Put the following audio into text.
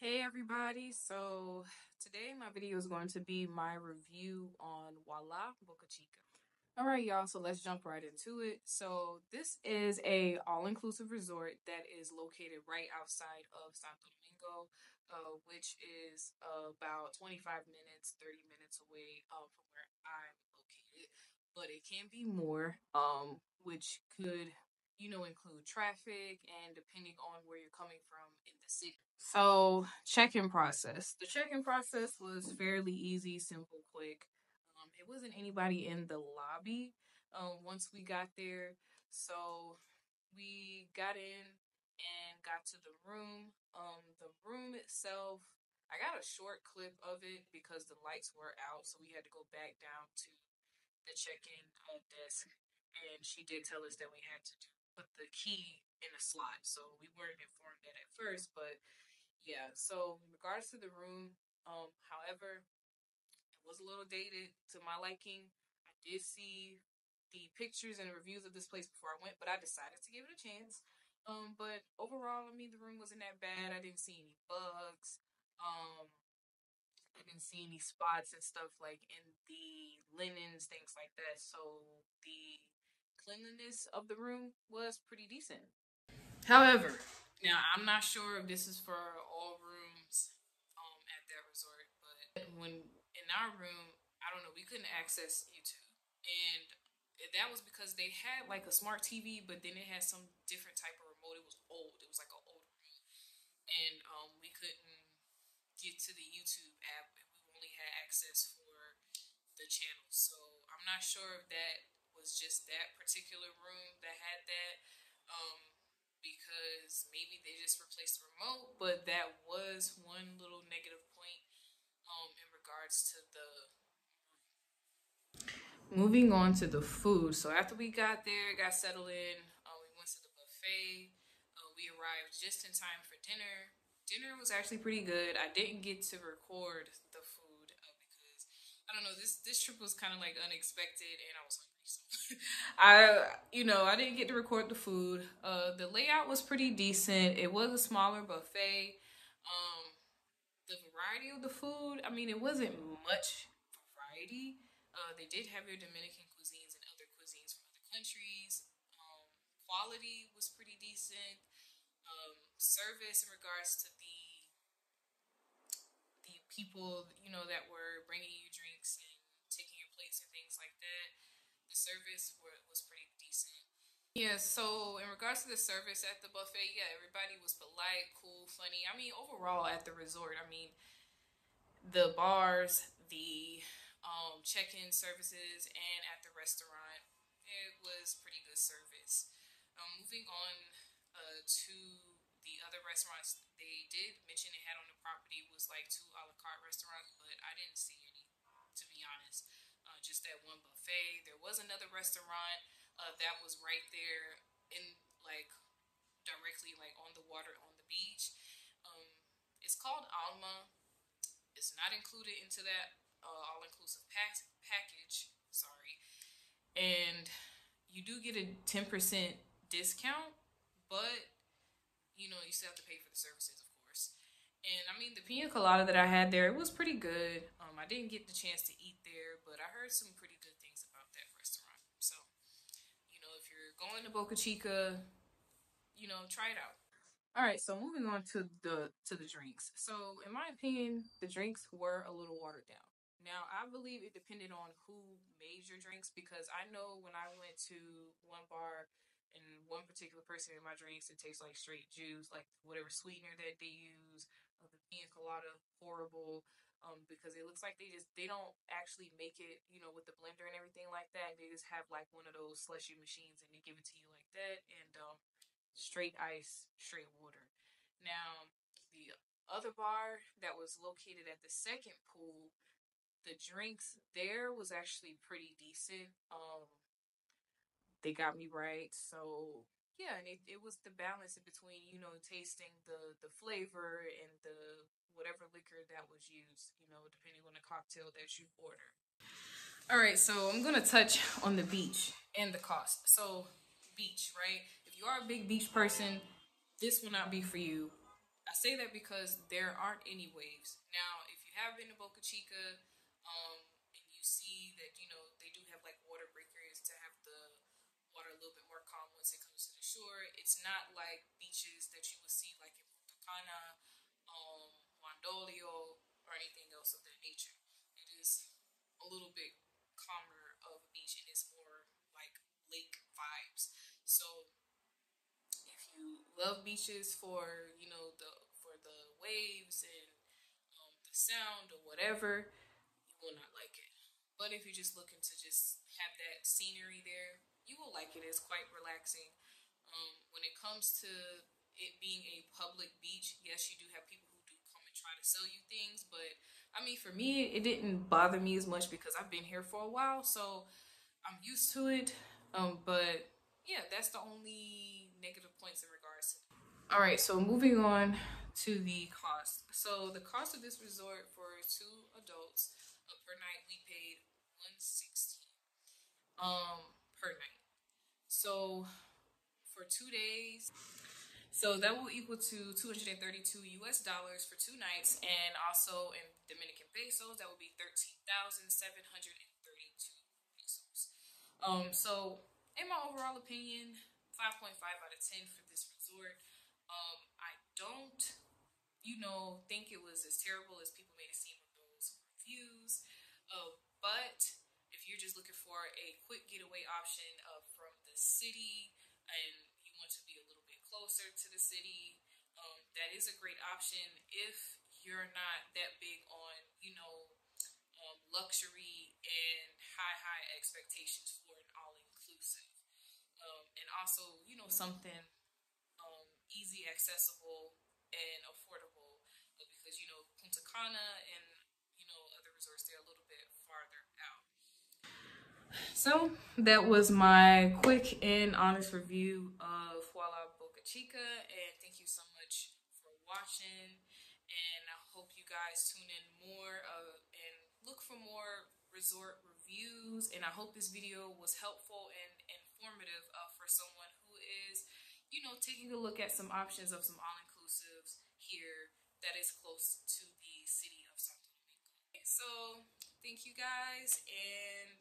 Hey everybody, so today my video is going to be my review on Whala, Boca Chica. Alright y'all, so let's jump right into it. So this is a all-inclusive resort that is located right outside of Santo Domingo, which is about 25 minutes, 30 minutes away from where I'm located. But it can be more, which could include traffic and depending on where you're coming from in the city. So, check-in process. The check-in process was fairly easy, simple, quick. It wasn't anybody in the lobby once we got there. So, we got in and got to the room. The room itself, I got a short clip of it because the lights were out, so we had to go back down to the check-in desk, and she did tell us that we had to put the key in a slot. So we weren't informed that at first, but yeah. So in regards to the room, however, it was a little dated to my liking. I did see the pictures and reviews of this place before I went, but I decided to give it a chance. But overall, I mean, the room wasn't that bad. I didn't see any bugs. I didn't see any spots and stuff like in the linens, things like that. So the cleanliness of the room was pretty decent. However, now I'm not sure if this is for all rooms at that resort, but when in our room, I don't know, we couldn't access YouTube, and that was because they had like a smart TV, but then it had some different type of remote. It was old. It was like an old remote, and we couldn't get to the YouTube app, and we only had access for the channel. So I'm not sure if that was just that particular room that had that, um, because maybe they just replaced the remote. But that was one little negative point in regards to the. Moving on to the food. So after we got there, got settled in, we went to the buffet. We arrived just in time for dinner. Dinner was actually pretty good. I didn't get to record the food because I don't know. This trip was kind of like unexpected, and I was hungry. So I didn't get to record the food. The layout was pretty decent. It was a smaller buffet. Um, the variety of the food, I mean, it wasn't much variety. They did have your Dominican cuisines and other cuisines from other countries. Quality was pretty decent. Service in regards to the people, that were bringing you drinks and taking your plates and things like that. The service was pretty decent. Yeah, so in regards to the service at the buffet, yeah, everybody was polite, cool, funny. I mean, overall at the resort, I mean, the bars, the check-in services, and at the restaurant, it was pretty good service. Moving on to the other restaurants, they did mention they had on the property was like two a la carte restaurants, but I didn't see any, to be honest. Just that one buffet. There was another restaurant that was right there in like directly like on the water on the beach. Um, it's called Alma. It's not included into that all-inclusive package. Sorry, and you do get a 10% discount, but you still have to pay for the services, of course. And I mean, the pina colada that I had there, it was pretty good. I didn't get the chance to eat there, but I heard some pretty good things about that restaurant. So, if you're going to Boca Chica, try it out. All right, so moving on to the drinks. So, in my opinion, the drinks were a little watered down. Now, I believe it depended on who made your drinks because I know when I went to one bar and one particular person in my drinks, it tastes like straight juice, like whatever sweetener that they use. The pina colada horrible. Because it looks like they don't actually make it, with the blender and everything like that. They just have like one of those slushy machines and they give it to you like that, and straight ice, straight water. Now, the other bar that was located at the second pool, the drinks there was actually pretty decent. They got me right, so yeah, and it was the balance in between, tasting the flavor and the whatever liquor that was used, depending on the cocktail that you order. All right, so I'm gonna touch on the beach and the cost. So beach, right? If you are a big beach person, this will not be for you. I say that because there aren't any waves. Now, if you have been to Boca Chica, and you see that, they do have like water breakers to have the water a little bit more calm once it comes to the shore. It's not like beaches that you would see like in Punta Cana, Mondolio, or anything else of that nature. It is a little bit calmer of a beach and it's more like lake vibes. So if you love beaches for the waves and the sound or whatever, you will not like it. But if you're just looking to just have that scenery there, you will like it. It's quite relaxing. When it comes to it being a public beach, yes, you do have people who do come and try to sell you things, but I mean, for me, it didn't bother me as much because I've been here for a while, so I'm used to it. But yeah, that's the only negative points in regards to it. All right, so moving on to the cost. So the cost of this resort for two adults per night, we paid 160 per night. So for 2 days, so that will equal to 232 US dollars for 2 nights, and also in Dominican pesos, that would be 13,732 pesos. So in my overall opinion, 5.5 out of 10 for this resort. I don't, think it was as terrible as people made it seem with those reviews. But if you're just looking for a quick getaway option from the city and you want to be a little bit closer to the city, that is a great option if you're not that big on, luxury and high expectations for an all inclusive. And also, something easy, accessible, and affordable because, Punta Cana and, other resorts, they're a little bit farther out. So that was my quick and honest review of Whala Boca Chica, and thank you so much for watching. And I hope you guys tune in more and look for more resort reviews. And I hope this video was helpful and informative for someone who is, taking a look at some options of some all inclusives here that is close to the city of Santo Domingo. So thank you guys, and